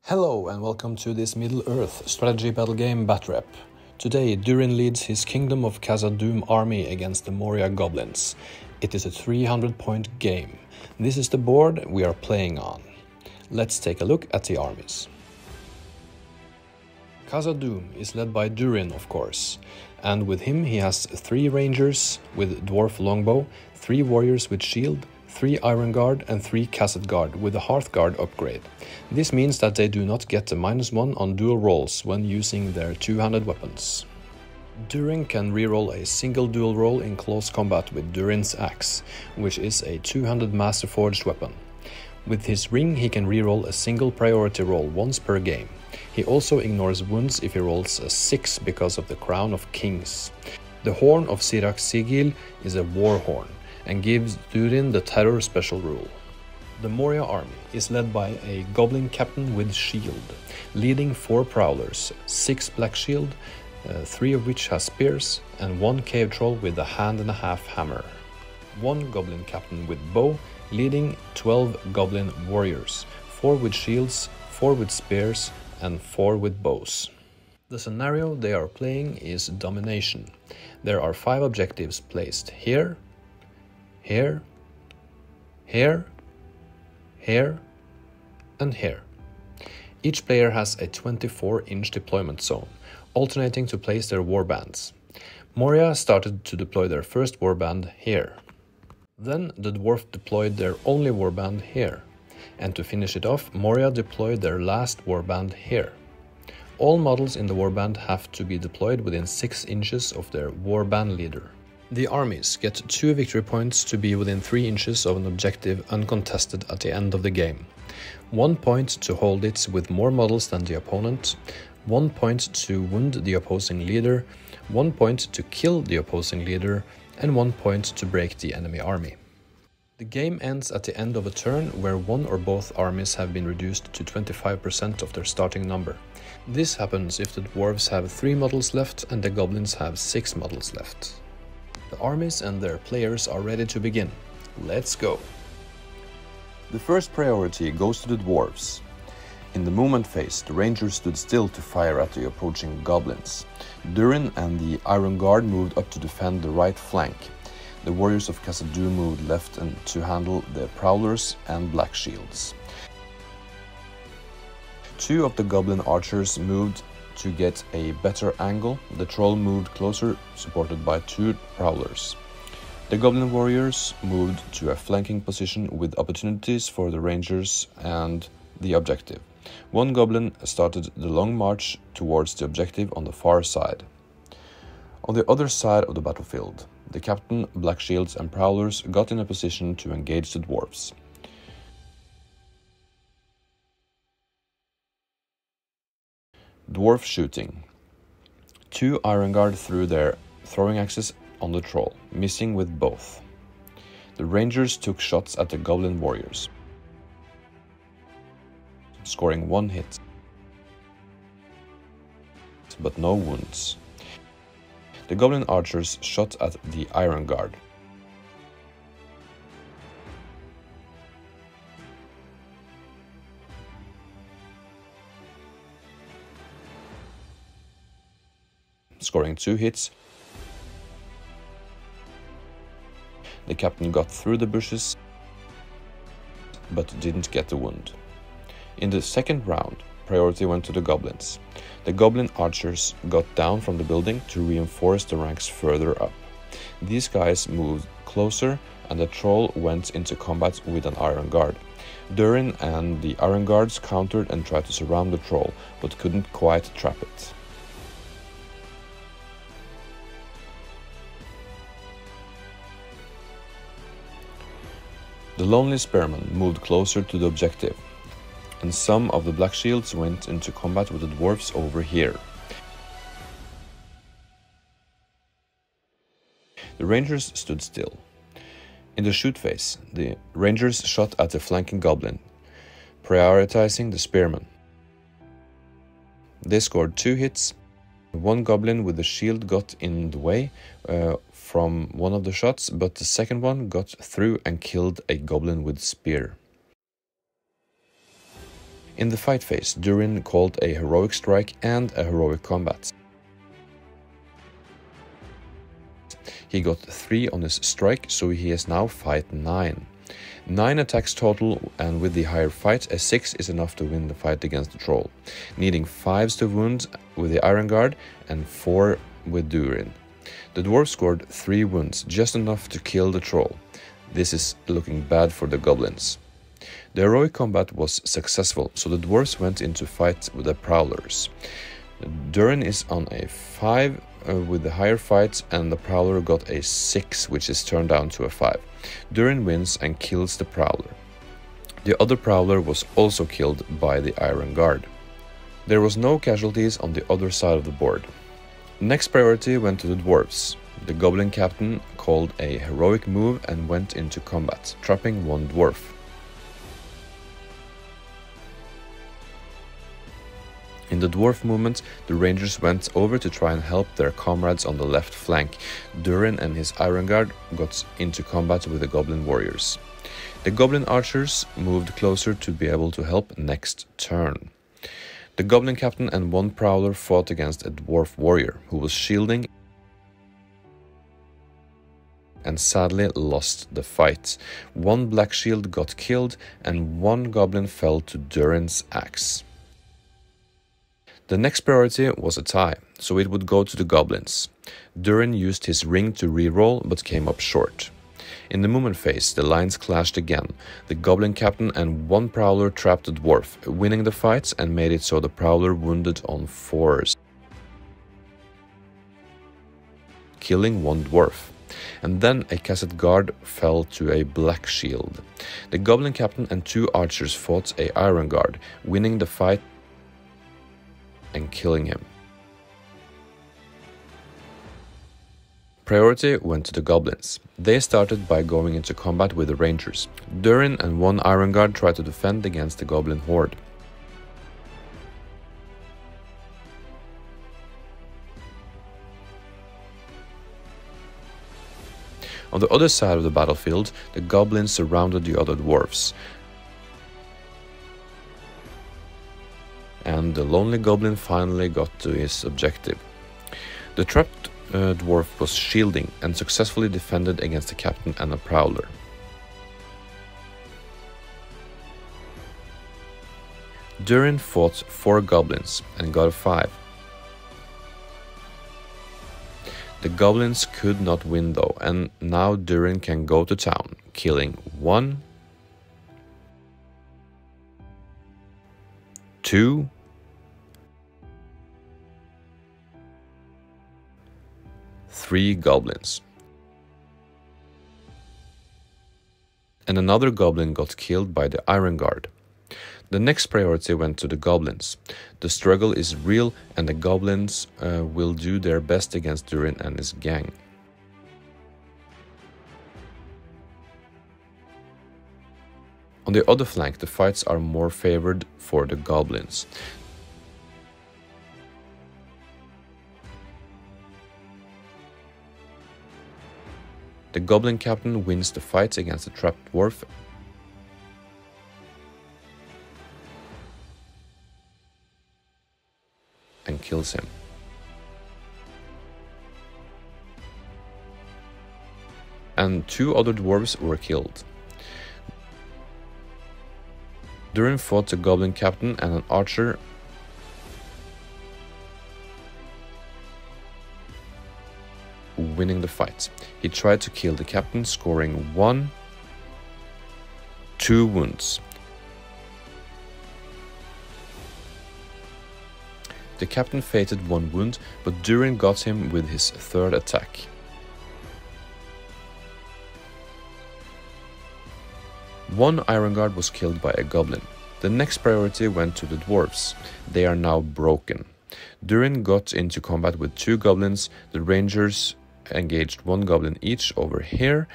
Hello and welcome to this Middle-earth strategy battle game Batrep. Today Durin leads his Kingdom of Khazad-dum army against the Moria goblins. It is a 300-point game. This is the board we are playing on. Let's take a look at the armies. Khazad-dum is led by Durin, of course, and with him he has 3 rangers with dwarf longbow, 3 warriors with shield, 3 Iron Guard and 3 Casset Guard with a Hearth Guard upgrade. This means that they do not get a -1 on dual rolls when using their two-handed weapons. Durin can reroll a single dual roll in close combat with Durin's Axe, which is a two-handed Master Forged weapon. With his ring he can reroll a single priority roll once per game. He also ignores wounds if he rolls a 6 because of the Crown of Kings. The Horn of Sirak Sigil is a war horn and gives Durin the Terror special rule. The Moria army is led by a goblin captain with shield, leading 4 prowlers, 6 black shield, 3 of which has spears, and 1 cave troll with a hand-and-a-half hammer. 1 goblin captain with bow, leading 12 goblin warriors, 4 with shields, 4 with spears, and 4 with bows. The scenario they are playing is Domination. There are 5 objectives placed here, here, here, here, and here. Each player has a 24-inch deployment zone, alternating to place their warbands. Moria started to deploy their first warband here. Then the dwarf deployed their only warband here. And to finish it off, Moria deployed their last warband here. All models in the warband have to be deployed within 6 inches of their warband leader. The armies get 2 victory points to be within 3 inches of an objective uncontested at the end of the game. 1 point to hold it with more models than the opponent, 1 point to wound the opposing leader, 1 point to kill the opposing leader, and 1 point to break the enemy army. The game ends at the end of a turn where one or both armies have been reduced to 25% of their starting number. This happens if the dwarves have 3 models left and the goblins have 6 models left. The armies and their players are ready to begin. Let's go! The first priority goes to the dwarves. In the movement phase, the rangers stood still to fire at the approaching goblins. Durin and the Iron Guard moved up to defend the right flank. The warriors of Khazad-dum moved left and to handle the prowlers and black shields. 2 of the goblin archers moved to get a better angle. The troll moved closer, supported by 2 prowlers. The goblin warriors moved to a flanking position with opportunities for the rangers and the objective. 1 goblin started the long march towards the objective on the far side. On the other side of the battlefield, the captain, black shields and prowlers got in a position to engage the dwarves. Dwarf shooting. 2 Iron Guard threw their throwing axes on the troll, missing with both. The rangers took shots at the goblin warriors, scoring 1 hit, but no wounds. The goblin archers shot at the Iron Guard. Scoring 2 hits. The captain got through the bushes, but didn't get the wound. In the second round, priority went to the goblins. The goblin archers got down from the building to reinforce the ranks further up. These guys moved closer and the troll went into combat with an Iron Guard. Durin and the Iron Guards countered and tried to surround the troll, but couldn't quite trap it. The lonely spearman moved closer to the objective, and some of the black shields went into combat with the dwarves over here. The rangers stood still. In the shoot phase, the rangers shot at the flanking goblin, prioritizing the spearman. They scored 2 hits. 1 goblin with the shield got in the way from one of the shots, but the second one got through and killed a goblin with spear. In the fight phase, Durin called a heroic strike and a heroic combat. He got 3 on his strike, so he is now fight 9. 9 attacks total, and with the higher fight, a 6 is enough to win the fight against the troll, needing 5s to wound with the Iron Guard and 4 with Durin. The dwarf scored 3 wounds, just enough to kill the troll. This is looking bad for the goblins. The heroic combat was successful, so the dwarves went into fight with the prowlers. Durin is on a 5 with the higher fight, and the prowler got a 6, which is turned down to a 5. Durin wins and kills the prowler. The other prowler was also killed by the Iron Guard. There was no casualties on the other side of the board. Next priority went to the dwarves. The goblin captain called a heroic move and went into combat, trapping 1 dwarf. In the dwarf movement, the rangers went over to try and help their comrades on the left flank. Durin and his Iron Guard got into combat with the goblin warriors. The goblin archers moved closer to be able to help next turn. The goblin captain and 1 prowler fought against a dwarf warrior who was shielding and sadly lost the fight. 1 black shield got killed and 1 goblin fell to Durin's axe. The next priority was a tie, so it would go to the goblins. Durin used his ring to reroll, but came up short. In the movement phase, the lines clashed again. The goblin captain and 1 prowler trapped the dwarf, winning the fight and made it so the prowler wounded on 4s, killing 1 dwarf. And then a Khazad guard fell to a black shield. The goblin captain and 2 archers fought a Iron Guard, winning the fight and killing him. Priority went to the goblins. They started by going into combat with the rangers. Durin and 1 Iron Guard tried to defend against the goblin horde. On the other side of the battlefield, the goblins surrounded the other dwarves, and the lonely goblin finally got to his objective. The trapped dwarf was shielding and successfully defended against the captain and a prowler. Durin fought 4 goblins and got a 5. The goblins could not win though, and now Durin can go to town, killing 1, 2, 3 goblins. And another goblin got killed by the Iron Guard. The next priority went to the goblins. The struggle is real and the goblins will do their best against Durin and his gang. On the other flank, the fights are more favored for the goblins. The goblin captain wins the fight against the trapped dwarf and kills him. And 2 other dwarves were killed. Durin fought the goblin captain and an archer winning the fight. He tried to kill the captain, scoring 1, 2 wounds. The captain fated 1 wound, but Durin got him with his 3rd attack. One Iron Guard was killed by a goblin. The next priority went to the dwarves. They are now broken. Durin got into combat with 2 goblins. The rangers engaged 1 goblin each over here.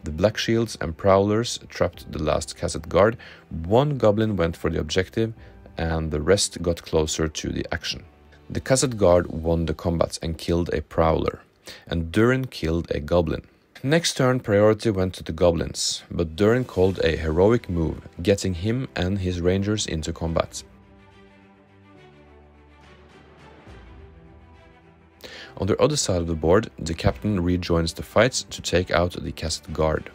The black shields and prowlers trapped the last Khazad guard. 1 goblin went for the objective and the rest got closer to the action. The Khazad guard won the combat and killed a prowler, and Durin killed a goblin. Next turn priority went to the goblins, but Durin called a heroic move, getting him and his rangers into combat. On the other side of the board, the captain rejoins the fights to take out the Khazad guard.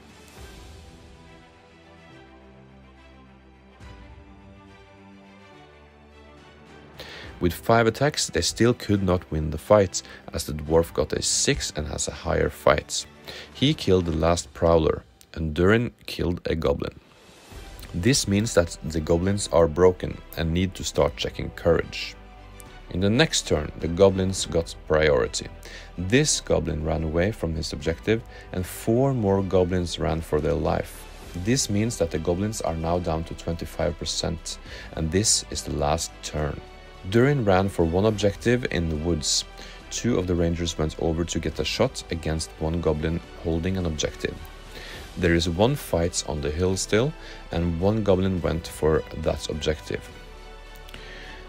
With 5 attacks, they still could not win the fight, as the dwarf got a 6 and has a higher fight. He killed the last prowler, and Durin killed a goblin. This means that the goblins are broken and need to start checking courage. In the next turn, the goblins got priority. This goblin ran away from his objective, and 4 more goblins ran for their life. This means that the goblins are now down to 25%, and this is the last turn. Durin ran for 1 objective in the woods. 2 of the rangers went over to get a shot against 1 goblin holding an objective. There is 1 fight on the hill still, and 1 goblin went for that objective.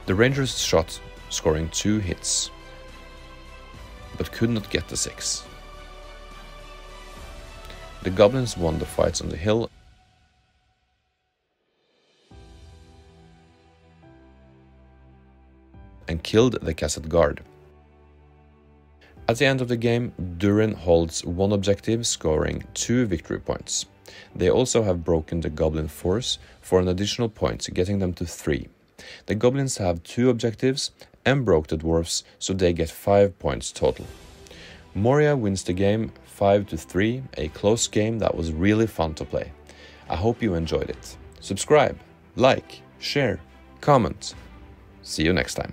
The rangers shot, scoring 2 hits, but could not get the 6. The goblins won the fights on the hill and killed the Khazad guard. At the end of the game, Durin holds 1 objective, scoring 2 victory points. They also have broken the goblin force for an additional point, getting them to 3. The goblins have 2 objectives and broke the dwarves, so they get 5 points total. Moria wins the game 5-3, a close game that was really fun to play. I hope you enjoyed it. Subscribe, like, share, comment. See you next time.